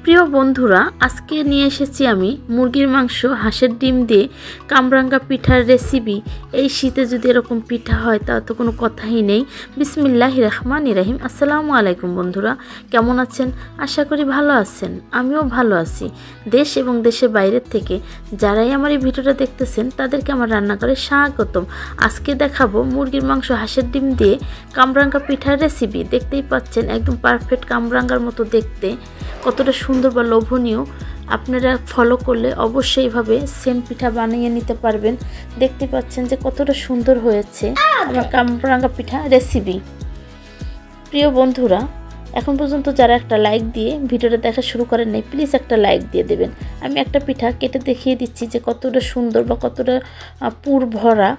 প্রিয় বন্ধুরা, আজকে নিয়ে এসেছি আমি মুরগির মাংস হাঁসের ডিম দিয়ে কামরাঙ্গা পিঠার রেসিপি। এই শীতে যদি এরকম পিঠা হয় তা তো কোনো কথাই নেই। বিসমিল্লাহির রহমানির রহিম। আসসালামু আলাইকুম বন্ধুরা, কেমন আছেন? আশা করি ভালো আছেন, আমিও ভালো আছি। দেশ এবং দেশের বাইরের থেকে যারাই আমার এই ভিডিওটা দেখতেছেন তাদেরকে আমার রান্নাঘরে স্বাগতম। আজকে দেখাবো মুরগির মাংস হাঁসের ডিম দিয়ে কামরাঙ্গা পিঠার রেসিপি। দেখতেই পাচ্ছেন একদম পারফেক্ট কামরাঙ্গার মতো দেখতে, কতটা সুন্দর বা লোভনীয়। আপনারা ফলো করলে অবশ্যই এইভাবে সেম পিঠা বানিয়ে নিতে পারবেন। দেখতে পাচ্ছেন যে কতটা সুন্দর হয়েছে আমার কামরাঙ্গা পিঠা রেসিপি। প্রিয় বন্ধুরা, এখন পর্যন্ত যারা একটা লাইক দিয়ে ভিডিওটা দেখা শুরু করেন নাই, প্লিজ একটা লাইক দিয়ে দেবেন। আমি একটা পিঠা কেটে দেখিয়ে দিচ্ছি যে কতটা সুন্দর বা কতটা পুর ভরা,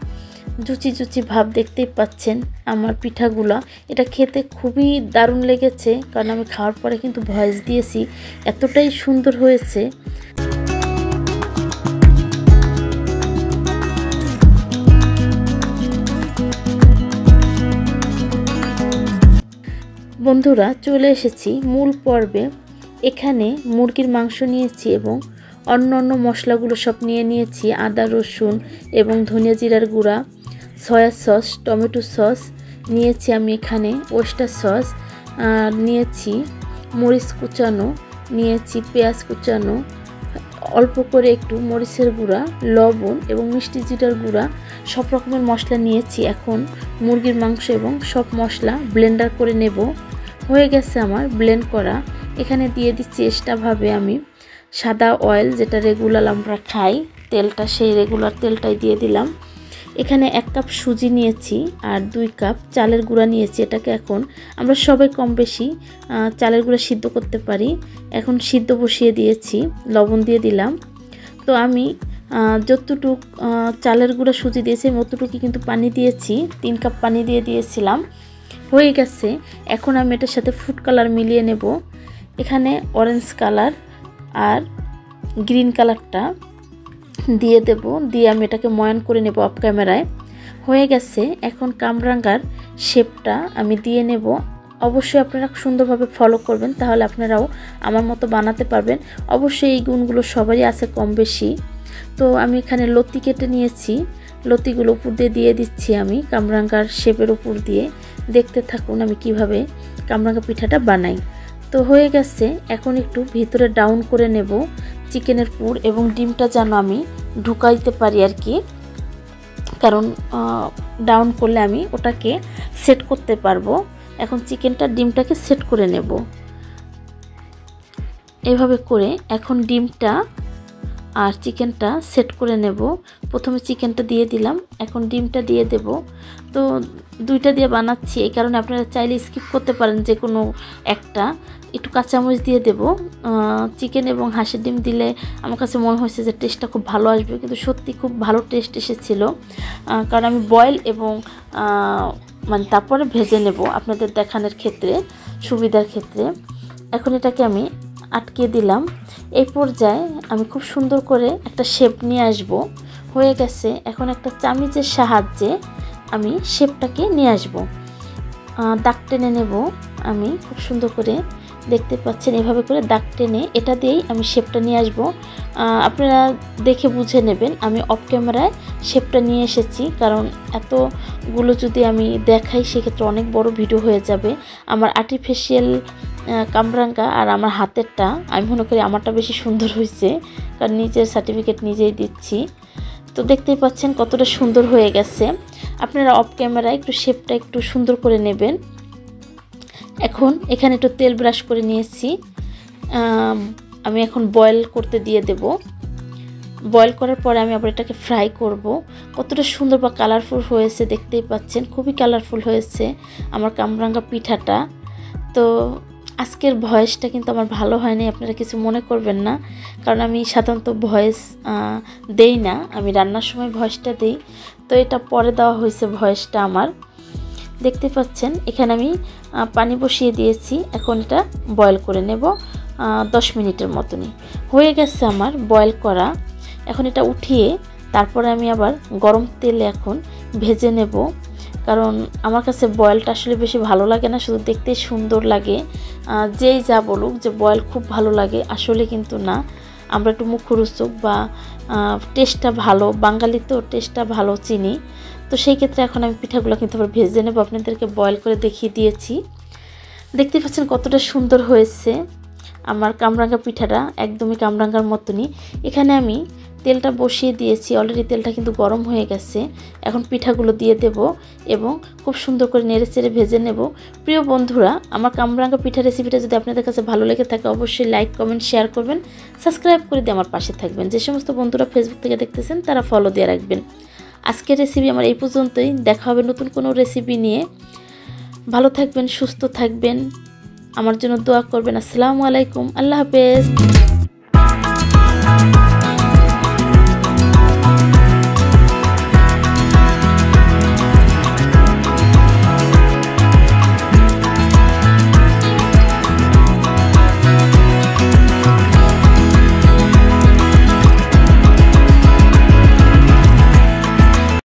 জুচি জুচি ভাব। দেখতেই পাচ্ছেন আমার পিঠাগুলো, এটা খেতে খুবই দারুণ লেগেছে, কারণ আমি খাওয়ার পরে কিন্তু ভয়েস দিয়েছি, এতটাই সুন্দর হয়েছে। বন্ধুরা, চলে এসেছি মূল পর্বে। এখানে মুরগির মাংস নিয়েছি এবং অন্য মশলাগুলো সব নিয়েছি। আদা, রসুন এবং ধনিয়া জিরার গুঁড়া, সয়া সস, টমেটো সস নিয়েছি আমি, এখানে ওয়েস্টার সস নিয়েছি, মরিচ কুচানো নিয়েছি, পেঁয়াজ কুচানো, অল্প করে একটু মরিচের গুঁড়া, লবণ এবং মিষ্টি জিরার গুঁড়া, সব রকমের মশলা নিয়েছি। এখন মুরগির মাংস এবং সব মশলা ব্লেন্ডার করে নেব। হয়ে গেছে আমার ব্লেন্ড করা। এখানে দিয়ে দিচ্ছি এক্সট্রাভাবে আমি সাদা অয়েল, যেটা রেগুলার আমরা খাই তেলটা, সেই রেগুলার তেলটাই দিয়ে দিলাম। এখানে 1 কাপ সুজি নিয়েছি আর 2 কাপ চালের গুঁড়া নিয়েছি। এটাকে এখন আমরা সবাই কম বেশি চালের গুঁড়া সিদ্ধ করতে পারি। এখন সিদ্ধ বসিয়ে দিয়েছি, লবণ দিয়ে দিলাম। তো আমি যতটুক চালের গুঁড়া সুজি দিয়েছি অতটুকুই কিন্তু পানি দিয়েছি, 3 কাপ পানি দিয়ে দিয়েছিলাম। হয়ে গেছে। এখন আমি এটার সাথে ফুড কালার মিলিয়ে নেব। এখানে অরেঞ্জ কালার আর গ্রিন কালারটা দিয়ে দেব, দিয়ে আমি এটাকে ময়ান করে নেব অফ ক্যামেরায়। হয়ে গেছে। এখন কামরাঙ্গার শেপটা আমি দিয়ে নেব। অবশ্যই আপনারা সুন্দরভাবে ফলো করবেন, তাহলে আপনারাও আমার মতো বানাতে পারবেন। অবশ্যই এই গুণগুলো সবারই আছে কম বেশি। তো আমি এখানে লতি কেটে নিয়েছি, লতিগুলো উপর দিয়ে দিচ্ছি আমি কামরাঙ্গার শেপের উপর দিয়ে। দেখতে থাকুন আমি কিভাবে কামরাঙ্গা পিঠাটা বানাই। তো হয়ে গেছে। এখন একটু ভিতরে ডাউন করে নেব চিকেনের পুর, এবং ডিমটা যেন আমি ঢুকাইতে পারি আর কি, কারণ ডাউন করলে আমি ওটাকে সেট করতে পারবো। এখন চিকেনটা ডিমটাকে সেট করে নেব এভাবে করে। এখন ডিমটা আর চিকেনটা সেট করে নেব। প্রথমে চিকেনটা দিয়ে দিলাম, এখন ডিমটা দিয়ে দেব। তো দুইটা দিয়ে বানাচ্ছি, এই কারণে আপনারা চাইলে স্কিপ করতে পারেন যে কোনো একটা। একটু কাঁচামরিচ দিয়ে দেব। চিকেন এবং হাঁসের ডিম দিলে আমার কাছে মনে হয়েছে যে টেস্টটা খুব ভালো আসবে, কিন্তু সত্যি খুব ভালো টেস্ট এসেছিল, কারণ আমি বয়েল এবং মানে তারপরে ভেজে নেব আপনাদের দেখানোর ক্ষেত্রে, সুবিধার ক্ষেত্রে। এখন এটাকে আমি আটকে দিলাম। এই পর্যায়ে আমি খুব সুন্দর করে একটা শেপ নিয়ে আসব। হয়ে গেছে। এখন একটা চামচের সাহায্যে আমি শেপটাকে নিয়ে আসব, দাগ টেনে নেব আমি খুব সুন্দর করে। দেখতে পাচ্ছেন এভাবে করে দাগ টেনে এটা দিয়েই আমি শেপটা নিয়ে আসব। আপনারা দেখে বুঝে নেবেন, আমি অফ ক্যামেরায় শেপটা নিয়ে এসেছি, কারণ এতগুলো যদি আমি দেখাই সেক্ষেত্রে অনেক বড় ভিডিও হয়ে যাবে। আমার আর্টিফিশিয়াল কামরাঙ্গা আর আমার হাতেরটা আমি মনে করি আমারটা বেশি সুন্দর হয়েছে, কারণ নিজের সার্টিফিকেট নিজেই দিচ্ছি। তো দেখতেই পাচ্ছেন কতটা সুন্দর হয়ে গেছে। আপনারা অফ ক্যামেরায় একটু শেপটা একটু সুন্দর করে নেবেন। এখন এখানে একটু তেল ব্রাশ করে নিয়েছি, আমি এখন বয়েল করতে দিয়ে দেব। বয়েল করার পরে আমি আবার এটাকে ফ্রাই করব। কতটা সুন্দর বা কালারফুল হয়েছে দেখতেই পাচ্ছেন, খুবই কালারফুল হয়েছে আমার কামরাঙ্গা পিঠাটা। তো আজকের ভয়েসটা কিন্তু আমার ভালো হয়নি, আপনারা কিছু মনে করবেন না, কারণ আমি সাধারণত ভয়েস দেই না, আমি রান্নার সময় ভয়েসটা দিই। তো এটা পরে দেওয়া হয়েছে ভয়েসটা আমার। দেখতে পাচ্ছেন এখানে আমি পানি বসিয়ে দিয়েছি, এখন এটা বয়েল করে নেব 10 মিনিটের মতনই। হয়ে গেছে আমার বয়েল করা। এখন এটা উঠিয়ে তারপরে আমি আবার গরম তেলে এখন ভেজে নেব। কারণ আমার কাছে বয়েলটা আসলে বেশি ভালো লাগে না, শুধু দেখতেই সুন্দর লাগে। যেই যা বলুক যে বয়েল খুব ভালো লাগে, আসলে কিন্তু না। আমরা একটু মুখরোচক বা টেস্টটা ভালো, বাঙালি তো টেস্টটা ভালো চিনি। তো সেই ক্ষেত্রে এখন আমি পিঠাগুলো কিন্তু আবার ভেজে নেব। আপনাদেরকে বয়েল করে দেখিয়ে দিয়েছি, দেখতে পাচ্ছেন কতটা সুন্দর হয়েছে আমার কামরাঙ্গা পিঠাটা, একদমই কামরাঙ্গার মতনই। এখানে আমি তেলটা বসিয়ে দিয়েছি, অলরেডি তেলটা কিন্তু গরম হয়ে গেছে। এখন পিঠাগুলো দিয়ে দেব এবং খুব সুন্দর করে নেড়ে চেড়ে ভেজে নেব। প্রিয় বন্ধুরা, আমার কামরাঙ্গা পিঠা রেসিপিটা যদি আপনাদের কাছে ভালো লেগে থাকে অবশ্যই লাইক কমেন্ট শেয়ার করবেন, সাবস্ক্রাইব করে দিয়ে আমার পাশে থাকবেন। যে সমস্ত বন্ধুরা ফেসবুক থেকে দেখতেছেন তারা ফলো দিয়ে রাখবেন। আজকের রেসিপি আমার এই পর্যন্তই, দেখা হবে নতুন কোনো রেসিপি নিয়ে। ভালো থাকবেন, সুস্থ থাকবেন, আমার জন্য দোয়া করবেন। আসসালামু আলাইকুম, আল্লাহ হাফেজ।